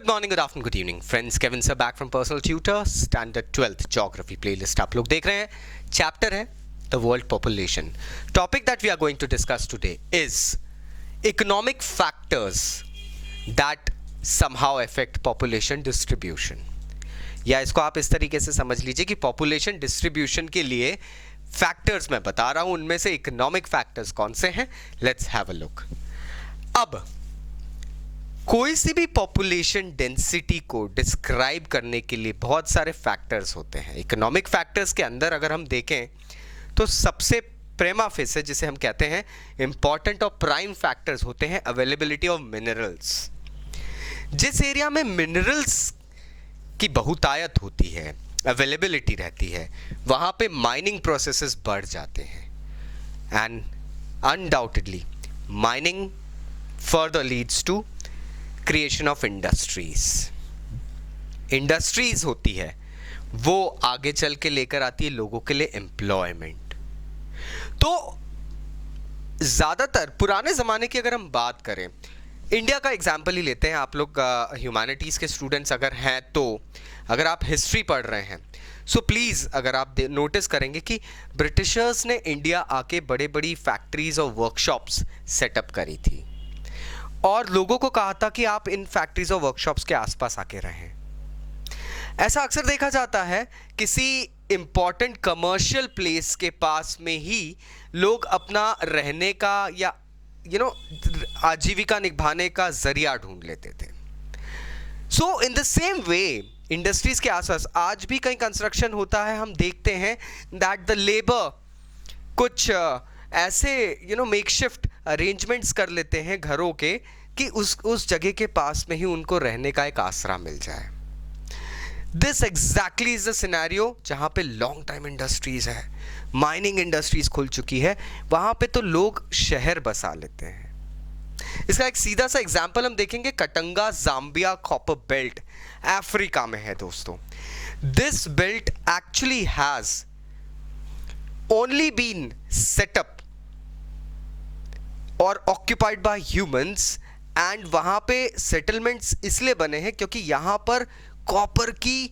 Good morning, good afternoon, good evening, friends. Kevin sir back from Personal Tutor, Standard 12th Geography playlist आप लोग देख रहे हैं. Chapter है The World Population. Topic that we are going to discuss today is economic factors that somehow affect population distribution. या इसको आप इस तरीके से समझ लीजिए कि population distribution के लिए factors मैं बता रहा हूं, उनमें से economic factors कौन से हैं. Let's have a look. अब कोई सी भी पॉपुलेशन डेंसिटी को डिस्क्राइब करने के लिए बहुत सारे फैक्टर्स होते हैं. इकोनॉमिक फैक्टर्स के अंदर अगर हम देखें तो सबसे प्रेमा फेस जिसे हम कहते हैं इंपॉर्टेंट और प्राइम फैक्टर्स होते हैं अवेलेबिलिटी ऑफ मिनरल्स. जिस एरिया में मिनरल्स की बहुतायत होती है, अवेलेबिलिटी रहती है, वहाँ पे माइनिंग प्रोसेसेस बढ़ जाते हैं. And undoubtedly mining further leads to creation of industries. Industries होती है वो आगे चल के लेकर आती है लोगों के लिए एम्प्लॉयमेंट. तो ज्यादातर पुराने जमाने की अगर हम बात करें, इंडिया का एग्जाम्पल ही लेते हैं. आप लोग ह्यूमैनिटीज के स्टूडेंट्स अगर हैं तो अगर आप हिस्ट्री पढ़ रहे हैं सो प्लीज़ अगर आप नोटिस करेंगे कि ब्रिटिशर्स ने इंडिया आके बड़े बड़ी फैक्ट्रीज और वर्कशॉप्स सेटअप करी थी और लोगों को कहा था कि आप इन फैक्ट्रीज और वर्कशॉप्स के आसपास आके रहें. ऐसा अक्सर देखा जाता है किसी इंपॉर्टेंट कमर्शियल प्लेस के पास में ही लोग अपना रहने का या आजीविका निभाने का जरिया ढूंढ लेते थे. So in the same way industries के आसपास आज भी कहीं कंस्ट्रक्शन होता है, हम देखते हैं दैट द लेबर कुछ ऐसे मेकशिफ्ट अरेंजमेंट्स कर लेते हैं घरों के कि उस जगह के पास में ही उनको रहने का एक आसरा मिल जाए. This exactly is the scenario जहां पे लॉन्ग टाइम इंडस्ट्रीज है, माइनिंग इंडस्ट्रीज खुल चुकी है, वहां पे तो लोग शहर बसा लेते हैं. इसका एक सीधा सा एग्जाम्पल हम देखेंगे. Katanga Zambia copper belt Africa में है दोस्तों. This belt actually has only been set up और ऑक्यूपाइड बाय ह्यूमंस एंड वहां पे सेटलमेंट्स इसलिए बने हैं क्योंकि यहां पर कॉपर की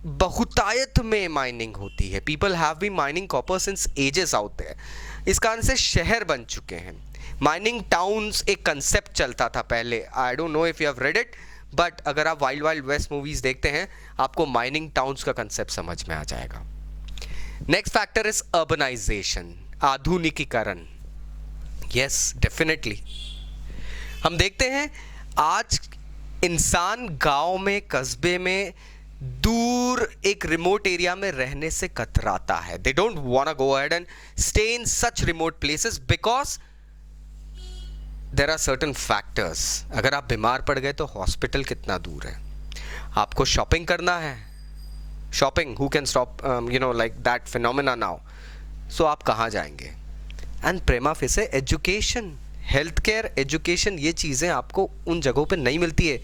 बहुतायत में माइनिंग होती है. People have been mining copper since ages out there. इस कारण से शहर बन चुके हैं. माइनिंग टाउन्स एक कंसेप्ट चलता था पहले. I don't know if you have read it, but अगर आप वाइल्ड वाइल्ड वेस्ट मूवीज देखते हैं आपको माइनिंग टाउन्स का कंसेप्ट समझ में आ जाएगा. नेक्स्ट फैक्टर इज अर्बनाइजेशन, आधुनिकीकरण. यस, डेफिनेटली हम देखते हैं आज इंसान गांव में, कस्बे में, दूर एक रिमोट एरिया में रहने से कतराता है. They don't want go ahead and stay in such remote places because there are certain factors. अगर आप बीमार पड़ गए तो हॉस्पिटल कितना दूर है, आपको शॉपिंग करना है, shopping who can stop like that phenomena now. So आप कहाँ जाएंगे. एंड प्रेमा फेसे एजुकेशन, हेल्थ केयर, एजुकेशन, ये चीज़ें आपको उन जगहों पे नहीं मिलती है.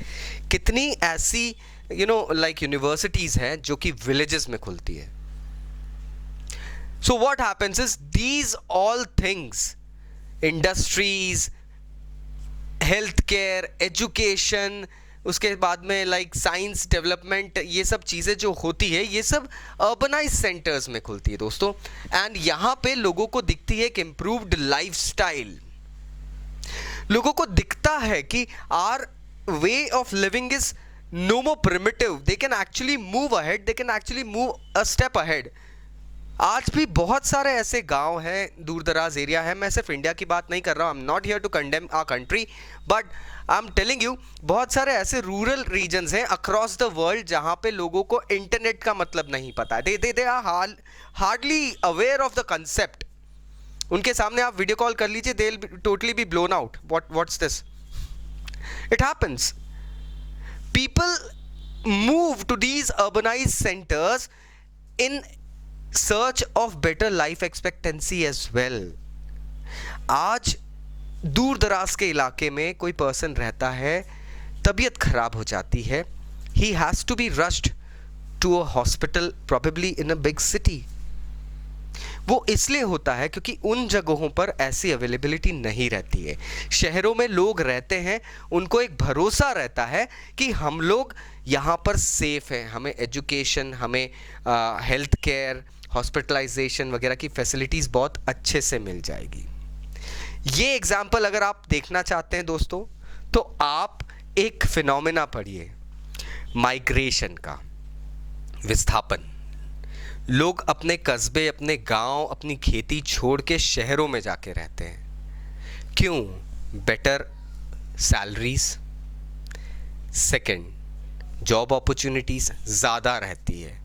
कितनी ऐसी लाइक यूनिवर्सिटीज़ हैं जो कि विलेजेस में खुलती है. So what happens is these all things, industries, health care, education, उसके बाद में लाइक साइंस डेवलपमेंट, ये सब चीज़ें जो होती है ये सब अर्बनाइज सेंटर्स में खुलती है दोस्तों. एंड यहाँ पे लोगों को दिखती है कि इम्प्रूव्ड लाइफस्टाइल. लोगों को दिखता है कि our way of living is no more primitive. They can actually move ahead, they can actually move a step ahead. आज भी बहुत सारे ऐसे गांव हैं, दूर दराज एरिया है. मैं सिर्फ इंडिया की बात नहीं कर रहा हूँ. I am not here to condemn our country, but I am telling you बहुत सारे ऐसे रूरल रीजन्स हैं अक्रॉस द वर्ल्ड जहाँ पे लोगों को इंटरनेट का मतलब नहीं पता. They are hardly aware of the concept. उनके सामने आप वीडियो कॉल कर लीजिए, they will totally be blown out. What's this. It happens. People move to these urbanised centres in search of better life expectancy as well. आज दूर दराज के इलाके में कोई पर्सन रहता है, तबीयत खराब हो जाती है, he has to be rushed to a hospital probably in a big city. वो इसलिए होता है क्योंकि उन जगहों पर ऐसी अवेलेबिलिटी नहीं रहती है। शहरों में लोग रहते हैं, उनको एक भरोसा रहता है कि हम लोग यहाँ पर सेफ हैं, हमें एजुकेशन, हमें हेल्थ केयर, हॉस्पिटलाइजेशन वगैरह की फैसिलिटीज़ बहुत अच्छे से मिल जाएगी। ये एग्जाम्पल अगर आप देखना चाहते हैं दोस्तों, तो आप एक फिनोमेना पढ़िए माइग्रेशन का, विस्थापन। लोग अपने कस्बे, अपने गांव, अपनी खेती छोड़ के शहरों में जाके रहते हैं। क्यों? Better salaries, second job opportunities ज़्यादा रहती है।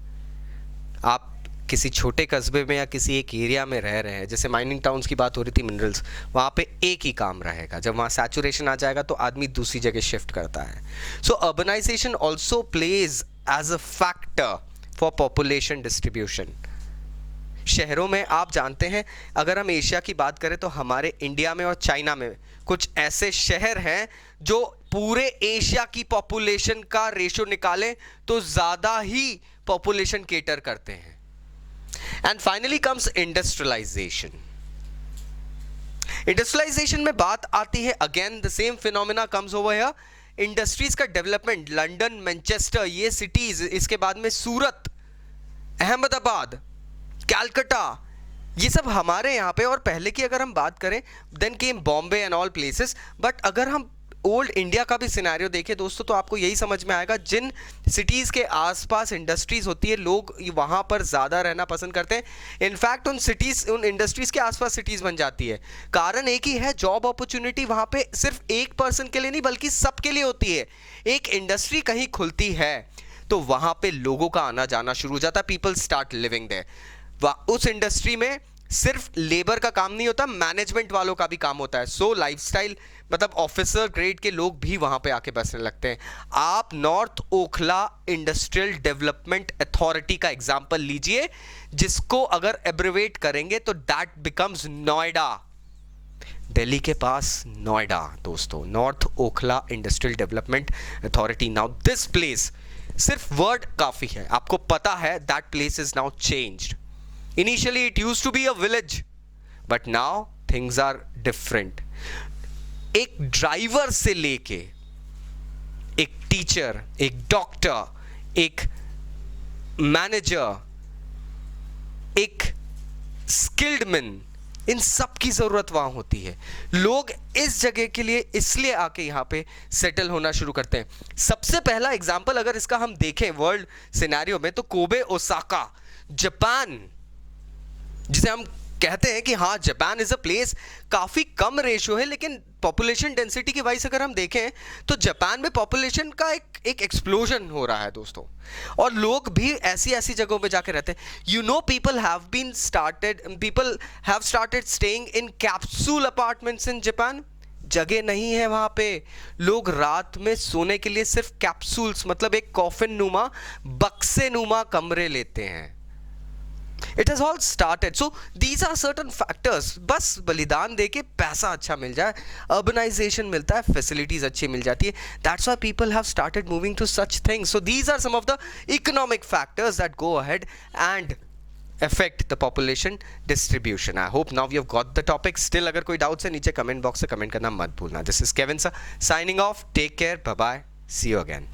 आप किसी छोटे कस्बे में या किसी एक एरिया में रह रहे हैं, जैसे माइनिंग टाउन्स की बात हो रही थी, मिनरल्स, वहाँ पे एक ही काम रहेगा। जब वहाँ सैचुरेशन आ जाएगा तो आदमी दूसरी जगह शिफ्ट करता है। So urbanisation also plays as a factor for population distribution. शहरों में आप जानते हैं, अगर हम एशिया की बात करें तो हमारे इंडिया में और चाइना में कुछ ऐसे शहर हैं जो पूरे एशिया की पॉपुलेशन का रेशो निकालें तो ज़्यादा ही पॉपुलेशन केटर करते हैं। And finally comes industrialisation. Industrialisation में बात आती है, again the same phenomena comes over here. Industries का डेवलपमेंट, लंदन, मैनचेस्टर, ये सिटीज, इसके बाद में सूरत, अहमदाबाद, कैलकाटा, ये सब हमारे यहाँ पे। और पहले की अगर हम बात करें, then came Bombay and all places. But अगर हम ओल्ड इंडिया का भी सिनेरियो देखें दोस्तों, तो आपको यही समझ में आएगा, जिन सिटीज़ के आसपास इंडस्ट्रीज़ होती है, लोग वहाँ पर ज़्यादा रहना पसंद करते हैं। इनफैक्ट उन सिटीज़, उन इंडस्ट्रीज़ के आसपास सिटीज़ बन जाती है। कारण एक ही है, जॉब अपॉर्चुनिटी वहाँ पे सिर्फ एक पर्सन के लिए नहीं बल्कि सबके लिए होती है। एक इंडस्ट्री कहीं खुलती है तो वहाँ पे लोगों का आना जाना शुरू हो जाता है, पीपल स्टार्ट लिविंग देयर। उस इंडस्ट्री में सिर्फ लेबर का काम नहीं होता, मैनेजमेंट वालों का भी काम होता है। सो लाइफस्टाइल, मतलब ऑफिसर ग्रेड के लोग भी वहां पे आके बसने लगते हैं। आप north Okhla industrial development authority का एग्जांपल लीजिए, जिसको अगर एब्रिवेट करेंगे तो दैट बिकम्स नोएडा। दिल्ली के पास नोएडा दोस्तों, north Okhla industrial development authority. Now this place, सिर्फ वर्ड काफी है, आपको पता है that place is now changed. Initially it used to be a village, but now things are different. एक ड्राइवर से लेके एक टीचर, एक डॉक्टर, एक मैनेजर, एक स्किल्ड मैन, इन सब की जरूरत वहां होती है। लोग इस जगह के लिए इसलिए आके यहां पे सेटल होना शुरू करते हैं। सबसे पहला एग्जांपल अगर इसका हम देखें वर्ल्ड सिनेरियो में, तो कोबे, ओसाका, जापान, जिसे हम कहते हैं कि हाँ जापान इज अ प्लेस, काफ़ी कम रेशियो है, लेकिन पॉपुलेशन डेंसिटी की वाइज अगर हम देखें तो जापान में पॉपुलेशन का एक एक्सप्लोजन हो रहा है दोस्तों। और लोग भी ऐसी ऐसी जगहों पे जाके रहते हैं। You know, people have started staying in capsule apartments in Japan. जगह नहीं है वहाँ पे, लोग रात में सोने के लिए सिर्फ कैप्सूल्स, मतलब एक कॉफिन नुमा, बक्से नुमा कमरे लेते हैं। It has all started. So these are certain factors. बस बलिदान देके पैसा अच्छा मिल जाए, अर्बनाइजेशन मिलता है, फैसिलिटीज अच्छी मिल जाती है. That's why people have started moving to such things. So these are some of the economic factors that go ahead and affect the population distribution. I hope now you have got the topic. Still अगर कोई doubts है नीचे comment box से comment करना मत भूलना. This is Kevin sir signing off. Take care. Bye bye. See you again.